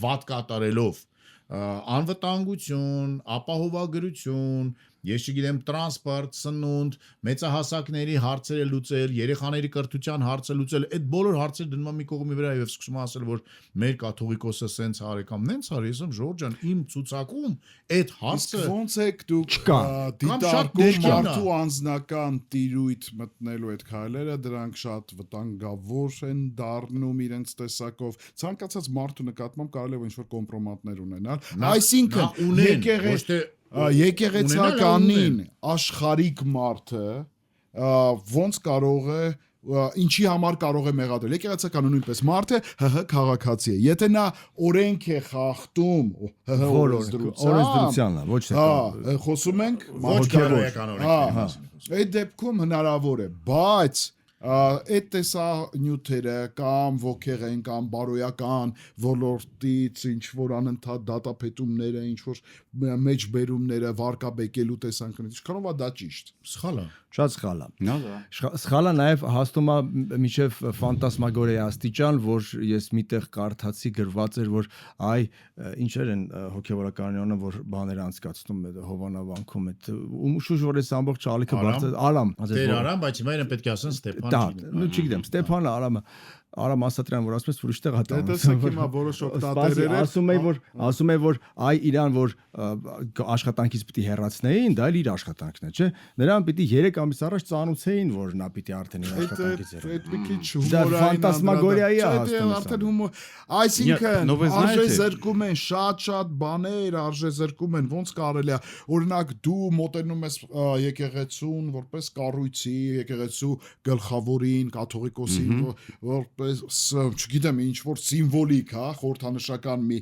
վատ կատարելով անվտանգություն, ապահովագրություն, ես չգիտեմ տրանսպորտ, սնունդ, մեծահասակների հարցերը լուծել, երեխաների կրթության հարցը լուծել, այդ բոլոր հարցերը դնում եմ մի կողմի վրա եւ սկսում ասել, որ մեր կաթողիկոսը սենց արի կամ նենց արի, ես եմ Ժորժ ջան, իմ ցուցակում այդ հարցը ոնց եք դուք դիտարկում մարդու անձնական տիրույթ մտնելու այդ քայլերը, դրանք շատ վտանգավոր են դառնում իրենց տեսակով, ցանկացած մարդու նկատմամբ կարելի է ինչ-որ կոմպրոմատներ ունենալ, այսինքն եկեղեցականին աշխարհիկ մարդը ոնց կարող է ինչի համար կարող է մեղադրել եկեղեցականը նույնպես մարդը ՀՀ քաղաքացի է եթե նա օրենք է խախտում օրենսդրությանն ոչ թե խոսում ենք ոչ բարոյական օրենքների այդ դեպքում հնարավոր է բայց այդ տեսանյութերը կամ ոգեղեն կամ բարոյական ոլորտից ինչ որ անընդհատ դատապետումները ինչ որ մեջբերումները վարկաբեկելու տեսանկյունից ինչքանով է դա ճիշտ սխալ է շատ սխալ է սխալ է նաև հաստում է միջև ֆանտասմագորիայի աստիճան որ ես միտեղ կարդացի գրված էր որ այ ինչեր են հոգևորականները որ բաներ անցկացնում հովանավանքում այդ շուշ որ այս ամբողջ ալիքը բարձր Արամ Տեր Արամ բայց հիմա իրեն պետք է ասեն Ստեփան նու չգիտեմ Ստեփանը Արամ Ասատրյան որ ասես ուրիշ տեղ հատա տեսեք հիմա որոշ օկտատերերը ասում է որ այ իրան որ աշխատանքից պիտի հեռացնեին դա էլ իր աշխատանքն է չէ նրան պիտի 3 ամիս առաջ ծանուցեին որ նա պիտի արդեն իր աշխատանքից հեռանա այդ մի քիչ հումորային ֆանտասմագորիայի է հաստատում արդեն հումոր այսինքն արժե զրկում են շատ բաներ արժե զրկում են ոնց կարելի է օրինակ դու մոտենում ես եկեղեցուն որպես կառույցի եկեղեցու գլխավորին կաթողիկոսին չգիտեմ ինչ որ սիմվոլիկ հա խորհրդանշական մի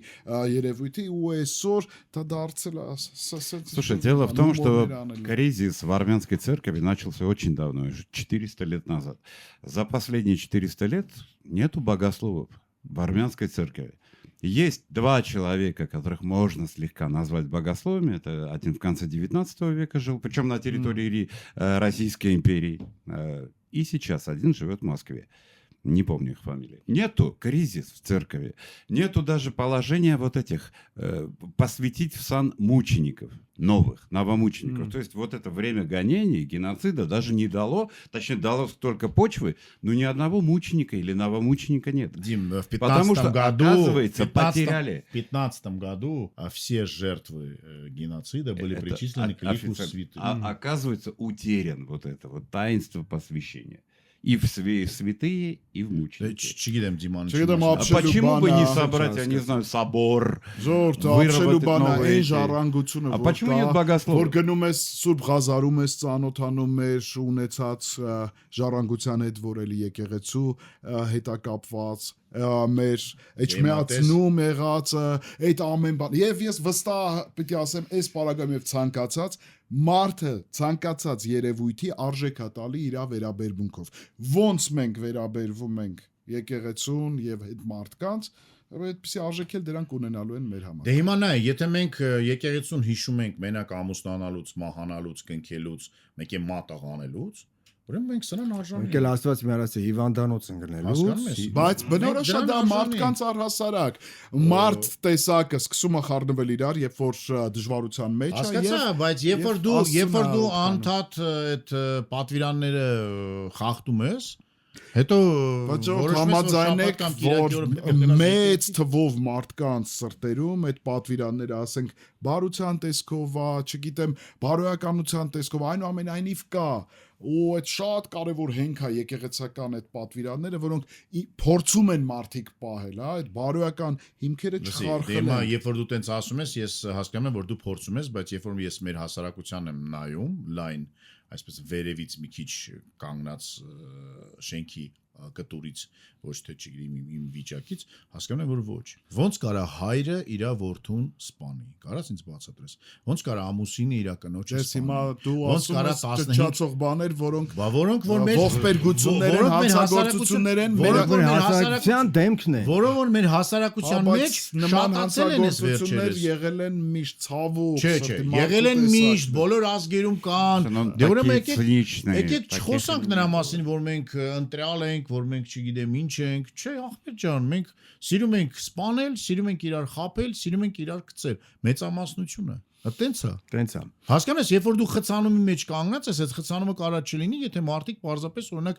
երևույթի ու այսօր դա դարձել է Слушай, дело в том, что кризис в армянской церкви начался очень давно, 400 лет назад. За последние 400 лет нету богословов в армянской церкви. Есть 2 человека, которых можно слегка назвать богословами. Это один в конце 19 века жил, причем на территории Российской империи. И сейчас один живет в Москве. Не помню их фамилии. Нету кризис в церкви. Нету даже положения вот этих посвятить в сан мучеников, новомучеников. То есть вот это время гонений, геноцида даже не дало, точнее дало столько почвы, но ни одного мученика или новомученика нет. Дим, в 15 году, оказывается, потеряли. В 15 году все жертвы геноцида были причислены к лику святых. Оказывается, утерян вот это вот таинство посвящения. И в святые, и в мученики. Почему бы не собрать, я не знаю, собор, выработать новые идеи? А почему нет богослова? Որ գնում ես Սուրբ Ղազարում ես ծանոթանում ես ունեցած ժառանգության հետ որ էլի եկեղեցու հետակապված մեր էջմիածնում եղածը այդ ամեն բան եւ ես վստահ պիտի ասեմ այս պարագայում եւ ցանկացած մարդը ցանկացած երևույթի արժեքա տալի իր վերաբերմունքով ոնց մենք վերաբերվում ենք եկեղեցուն եւ այդ մարդկանց այդպեսի արժեքել դրանք ունենալու են մեր համար։ Դե հիմա նայ, եթե մենք եկեղեցուն հիշում ենք մենակ ամուսնանալուց, մահանալուց, կնքելուց, մեկ է մատաղ անելուց, ուրեմն մենք սրան արժանի։ Եկել Աստված մի արած է հիվանդանոց ընկնելուց, բայց բնորոշ է դա մարդկանց առհասարակ։ Մարդ տեսակը սկսում է խառնվել իրար, երբ որ դժվարության մեջ է։ Հասկացա, բայց երբ որ դու անդադ այդ պատվիրանները խախտում ես, Հետո համաձայնեք, որ մեծ թվով մարդկանց սրտերում այդ պատվիրանները, ասենք, բարության տեսքով, չգիտեմ, բարոյականության տեսքով, այնուամենայնիվ կա, ու այդ շատ կարևոր հենք է եկեղեցական այդ պատվիրանները, որոնք փորձում են մարդիկ պահել, այդ բարոյական հիմքերը չխարխել են։ Երբ որ դու տենց ասում ես, ես հասկանում եմ, որ դու փորձում ես, բայց երբ որ ես մեր հասարակության եմ նայում, լայն, այսպես վերևից մի քիչ կանգնած շենքի կտուրից, ոչ թե չգիտեմ իմ վիճակից, հասկանում եմ, որ ոչ։ Ոնց կարա հայրը իր որդուն սպանի։ Կարաս ինձ բացատրես։ Ոնց կարա ամուսինը իր կնոջը սպանի։ Հիմա դու ասում ես ճճացող բաներ, որոնք որ մեր ողբերգություններ են, հանցագործություններ են, մեր հասարակության դեմքն է։ Որոնք որ մեր հասարակության մեջ շատացել են այս վերջերս։ Եղել են միշտ ցավով, Չէ, եղել են միշտ, բոլոր ազգերում կան։ Դե ուրեմն եկեք չխոսանք նրա մասին, որ մենք ընտրյալ ենք, որ մենք չգիտեմ ինչ ենք, չէ, ախպեր ջան, մենք սիրում ենք սպանել, սիրում ենք իրար խաբել, սիրում ենք իրար գցել, մեծամասնությունը, տենց է։ Հասկանում ես, երբ որ դու խցանումի մեջ կանգնած ես, այդ խցանումը կարա չլինի, եթե մարդիկ պարզապես օրինակ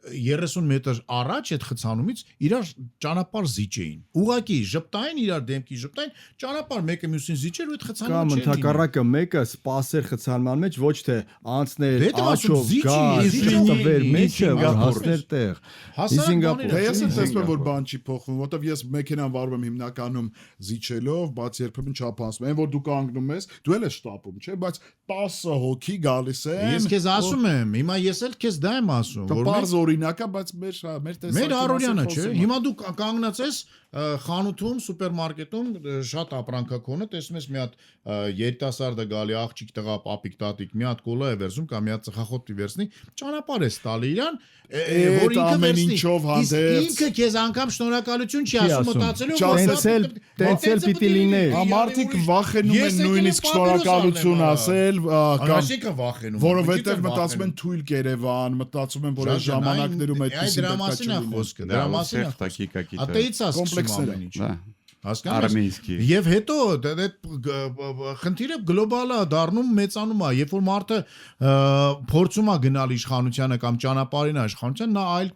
30 մետր առաջ այդ խցանումից իրար ճանապարհ զիջեին։ Ուղղակի ժպտային իրար դեմքի ժպտային, ճանապարհ մեկը մյուսին զիջեր ու այդ խցանումը չէ։ Կամ ընդհակառակը մեկը սпасեր խցանման մեջ, ոչ թե անցներ աչով գար, տվեր մեջը, որ հասներ տեղ։ Դե ես տեսնում եմ, որ բան չի փոխվում, որովհետև ես մեքենան վարում եմ հիմնականում զիջելով, բայց երբեմն չափանցում։ Այն որ դու կանգնում ես, դու էլ ես շտապում, չէ՞, բայց 10 հոգի գալիս են։ Ես քեզ ասում եմ, հիմա ես էլ քեզ դա եմ ասում, որ օրինակա, բայց մեր առօրյանը չէ։ Հիմա դու կանգնած ես խանութում, սուպերմարկետում, շատ ապրանքակոնը, տեսնում ես մի հատ երիտասարդը գալի, աղջիկ տղա, պապիկ, տատիկ, մի հատ կոլա է վերցնում կամ մի հատ ծխախոտ վերցնի, ճանապարհ է տալի իրան, որ ինքը վերցնի։ Ինքը քեզ անգամ շնորհակալություն չի ասում մտածելով, տենցել պիտի լիներ։ Մարդիկ վախենում են նույնիսկ շնորհակալություն ասել, որովհետև մտածում են թույլ Երևան, մտածում են, որ այս ժամանակներում այդպես դրա մասին է խոսքը, դրա մասին է խոսքը։ Ատեից ասում ամեն ինչ։ Հասկանու՞մ։ Եվ հետո այդ խնդիրը գլոբալ է դառնում, մեծանում է, երբ որ մարդը փորձում է գնալ իշխանությանը կամ ճանապարհին իշխանության, նա այլ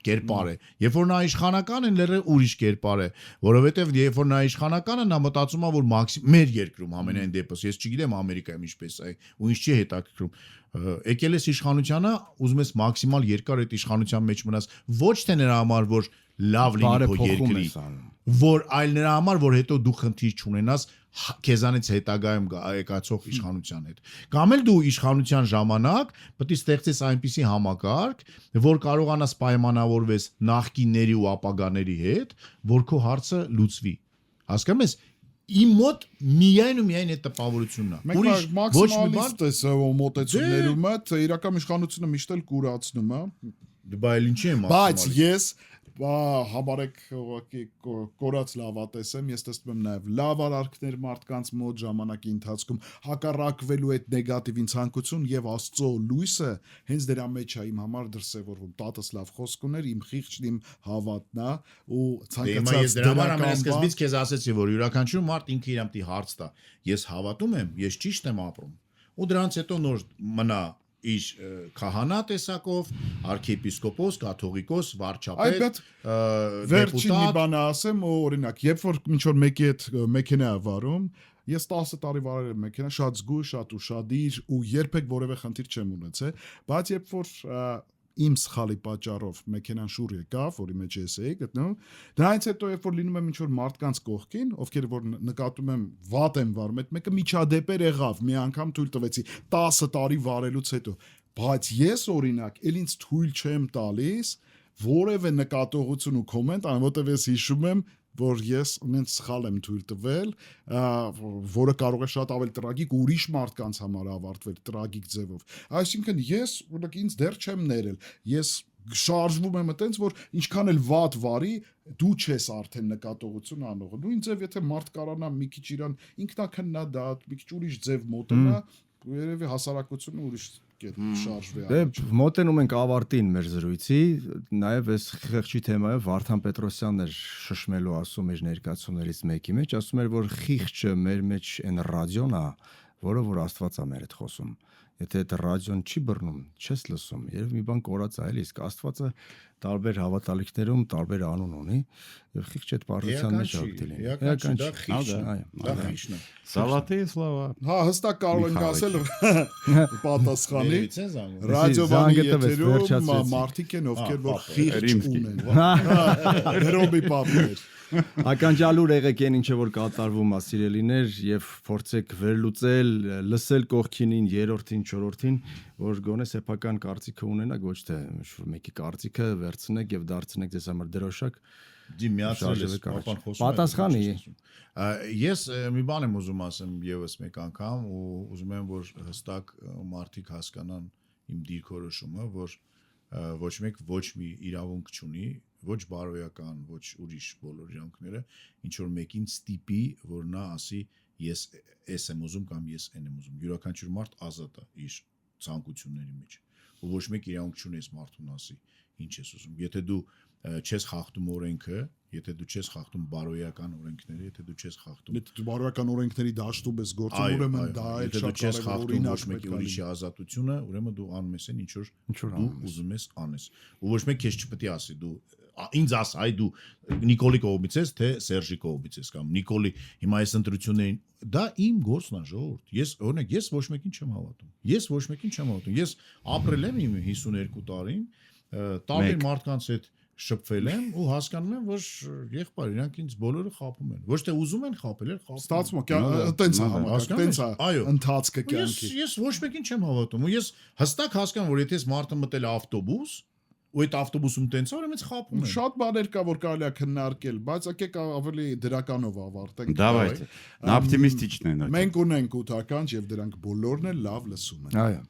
կերպար է։ Երբ որ նա իշխանական է, լրիվ ուրիշ կերպար է, որովհետև երբ որ նա իշխանական է, նա մտածում է, որ մեր երկրում ամենայն դեպս, ես չգիտեմ Ամերիկայում ինչպես է, ու ինչ չի հետաքրքրում։ Եկել ես իշխանությանը, ուզում ես մաքսիմալ երկար այդ իշխանության մեջ մնաս, ոչ թե նրա համար, որ լավ լինի քո երկրի, որ այլ նրա համար, որ հետո դու խնդիր չունենաս քեզանից հետագայում եկածող իշխանության հետ։ Կամ էլ դու իշխանության ժամանակ պետք է ստեղծես այնպիսի համակարգ, որ կարողանաս պայմանավորվես նախկինների ու ապագաների հետ, որ քո հարցը լուծվի։ Հասկանում ես։ Իմ մոտ միայն ու միայն այդ տպավորությունն է։ Ուրիշ ոչ մի բան ես մոտեցումներում է, իրական իշխանությունը միշտ էլ կուրացնում է։ Բա էլ ինչի՞ եմ ասում։ Բայց ես համարեք ուղղակի կորած լավատես եմ, ես տեսնում եմ նաև լավ արարքներ մարդկանց մոտ ժամանակի ընթացքում հակառակվելու այդ նեգատիվին ցանկություն եւ Աստծո լույսը հենց դրա մեջ է իմ համար դրսևորվում։ Տատս լավ խոսք ուներ, իմ խիղճն իմ հավատն է ու ցանկացած դրական սկզբից քեզ ասեցի, որ յուրաքանչյուր մարդ ինքը իր ամտի հարց տա։ Ես հավատում եմ, ես ճիշտ եմ ապրում։ Ու դրանից հետո նոր մնա իր քահանա տեսակով, arczepiskopos, կաթողիկոս, վարչապետ, վերջին մի բան ասեմ, օրինակ, երբ որ ինչ որ մեկի հետ մեքենա է վարում, ես 10 տարի վարել եմ մեքենա, շատ զգույշ, շատ ուշադիր ու երբեք որևէ խնդիր չեմ ունեցել, բայց երբ որ իմ սխալի պատճառով մեքենան շուռ եկավ, որի մեջ ես էի գտնում, դրանից հետո երբ որ լինում եմ ինչ որ մարդկանց կողքին, ովքեր որ նկատում եմ վատ են վարում, այդ մեկը միջադեպեր եղավ, մի անգամ թույլ տվեցի 10 տարի վարելուց հետո, բայց ես օրինակ ել ինձ թույլ չեմ տալիս որևէ նկատողություն ու կոմենտ, որովհետև ես հիշում եմ որ ես ունենց սխալ եմ թույլ տվել, որը կարող է շատ ավելի տրագիկ ուրիշ մարդկանց համար ավարտվել տրագիկ ձևով։ Այսինքն ես օրինակ ինձ դեռ չեմ ներել, ես շարժվում եմ այտենց, որ ինչքան էլ վատ վարի, դու չես արդեն նկատողություն անողը։ Նույն ձև եթե մարդ կարողանա մի քիչ իրան ինքնակնդադատ, մի քիչ ուրիշ ձև մոտենա, երևի հասարակությունը ուրիշ շարժվի։ Դե մոտենում ենք ավարտին մեր զրույցի, նաև այս խեղճի թեմայով Վարդան Պետրոսյանն էր շշմելու ասում իր ներկայացումներից մեկի մեջ, ասում էր որ խիղճը մեր մեջ այն ռադիոն է, որը որ Աստված է մեր հետ խոսում։ Եթե այդ ռադիոն չի բռնում, չես լսում։ Երբ մի բան կորած է, էլի, իսկ Աստվածը տարբեր հավատալիքներում տարբեր անուն ունի, եւ խիղճ այդ բառության մեջ ակտիվ լինի։ Էական դա խիղճն է։ Золотые слова. Հա, հստակ կարող ենք ասել պատասխանի։ Լիցենզան։ Ռադիովանի եթերում մարդիկ են, ովքեր որ խիղճ ունեն։ Հերոբի պատմեր։ Ականջալուր եղեք այն ինչը որ կատարվում է սիրելիներ եւ փորձեք վերլուծել, լսել կողքինին, երրորդին, չորրորդին, որ գոնե սեփական կարծիքը ունենաք, ոչ թե մեկի կարծիքը վերցնեք եւ դարձնեք ձեզ համար դրոշակ։ Դի միացրել ես պապան խոսում։ Պատասխանի։ Ես մի բան եմ ուզում ասեմ եւս մեկ անգամ ու ուզում եմ որ հստակ մարդիկ հասկանան իմ դիրքորոշումը, որ ոչ մեկ ոչ մի իրավունք չունի, ոչ բարոյական, ոչ ուրիշ բոլոր իրանքները, ինչ որ մեկին ստիպի, որ նա ասի ես էս եմ ուզում կամ ես այն եմ ուզում։ Յուրաքանչյուր մարդ ազատ է իր ցանկությունների մեջ։ Ու ոչ մեկ իրավունք չունի այս մարդուն ասի ինչ ես ուզում։ Եթե դու չես խախտում օրենքը, եթե դու չես խախտում բարոյական օրենքները, եթե դու չես խախտում Եթե դու բարոյական օրենքների դաշտում ես գործում, ուրեմն դա էլ եթե դու շատ չես կարևոր խախտում ոչ օրինակ մեկի ուրիշի ազատությունը, ուրեմն դու անում ես այն ինչ որ դու անում ես։ ուզում ես անես։ Ու ոչ մեկ քեզ չպետք է ասի դու ինձ ասա, այ դու Նիկոլի կողմից ես, թե Սերժի կողմից ես կամ Նիկոլի հիմա այս ընտրություններին դա իմ գործն է, ժողովուրդ։ Ես օրինակ ես ոչ մեկին չեմ հավատում։ Ես ոչ մեկին չեմ հավատում։ Ես ապրել եմ իմ 52 տարին, տարբեր մարդկանց հետ շփվել եմ ու հասկանում եմ, որ եղբայր իրանք ինձ բոլորը խաբում են։ Ոչ թե ուզում են խաբել, էլ խաբում։ Ստացվում է, տենց է համակարգ, տենց է ընթացքը կյանքի։ Ես ոչ մեկին չեմ հավատում ու ես հստակ հասկանում, որ եթե այս մարդը մտել է ավտոբուս ու այդ ավտոբուսում տենց է, ուրեմն խաբում են։ Շատ բաներ կա, որ կարելի է քննարկել, բայց եկեք ավելի դրականով ավարտենք։ Давайте. На оптимистичной ноте. Մենք ունենք 8 ականջ եւ դրանք բոլորն էլ լավ լսում են։ Այո,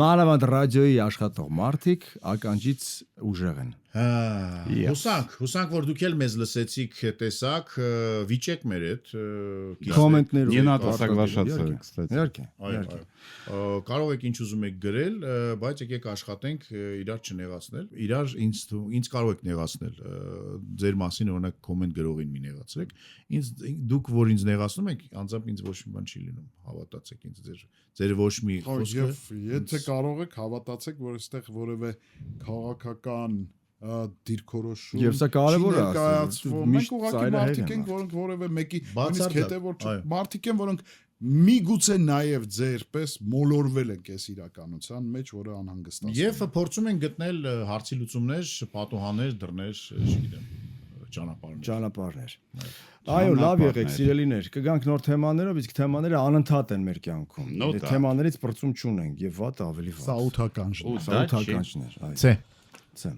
մանավանդ ռադիոյի աշխատող մարդիկ ականջից ուժեղ են։ Հուսանք, որ դուք էլ մեզ լսեցիք, տեսակ, վիճեք մեր հետ, Կոմենտներով։ Не надо соглашаться, кстати. Իհարկե։ Կարող եք ինչ ուզում եք գրել, բայց եկեք աշխատենք իրար չնեղացնել։ Իրար ինձ կարող եք նեղացնել։ Ձեր մասին օրինակ կոմենտ գրողին մի նեղացրեք։ Դուք որ ինձ նեղացնում եք, անձամբ ինձ ոչ մի բան չի լինում։ Հավատացեք ինձ ձեր ոչ մի խոսքը։ Եվ եթե կարող եք հավատացեք, որ այստեղ որևէ քաղաքական դիրքորոշում Եվ սա կարևոր է, մենք ուղղակի մարդիկ ենք, որոնք որևէ մեկի նույնիսկ հետևոր մարդիկ են, որոնք միգուցե նաև ձեր պես մոլորվել են այս իրականության մեջ, որը անհանգստացնում է։ Եվ փորձում են գտնել հարցի լուծումներ, պատոհաններ, դռներ, չգիտեմ, ճանապարհներ։ Այո, լավ եղեք, սիրելիներ։ Կգանք նոր թեմաներով, իսկ թեմաները անընդհատ են մեր կյանքում։ Թեմաներից բրծում չունենք եւ վատ ավելի վատ։ Սա 8 ականջն է։ Սա 8 ականջներ, այո։ Ցե